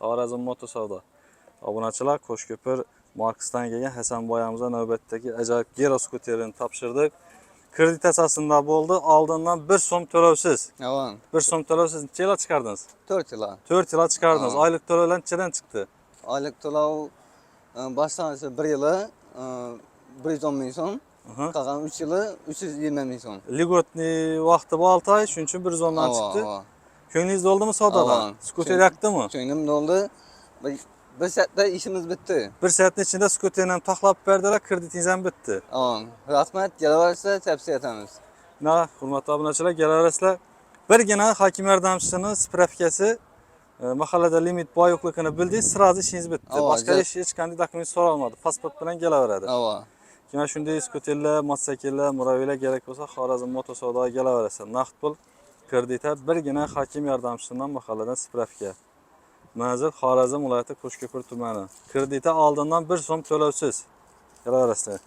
Xorazm Motosavdo. Obunachilar, Qo'shko'pir Marksdan kelgan Hasan boyamizga navbatdagi ajoyib Gero skuterini topshirdik. Kredit asosida bo'ldi. Oldindan 1 so'm to'lovsiz. Avan. 1 so'm to'lovsiz necha yil chiqardingiz? 4 yil. 4 yil chiqardingiz. Oylik to'lovlar nechadan chiqdi? Oylik to'lov boshlanishi 1 yili 110 ming so'm. Qolgan 3 yili 320 ming so'm. Ligotni vaqti bu 6 oy, shuning uchun 110 dan chiqdi. Ko'nglingiz to'ldimi savdodan? Skuter yoqdimi? Ko'nglim to'ldi. Bir soatda ishimiz bitdi. 1 soatning ichida skuterni ham taxlab berdilar, kreditingiz ham bitdi. Rahmat, kelaversa tavsiya etamiz. Hurmatli obunachilar, kelaverasizlar. Birgina hokim yordamchisining spravkasi mahallada limit boy yo'qligini bildingiz, sirozda ishingiz bitdi. Boshqa hech qanday dokument so'ralmadi. Pasport bilan kelaveradi. Kimga shunday skuterlar, mototsikllar, muraviylar kerak bo'lsa, Xorazm Motosavdoga kelaverasizlar. Naqd pul, kreditlar birgina hokim yordamchisidan mahalladan spravka. Manzil Xorazm viloyati Qo'shko'pir tumani. Kreditlar oldindan 1 so'm to'lovsiz. Kelaverasizlar.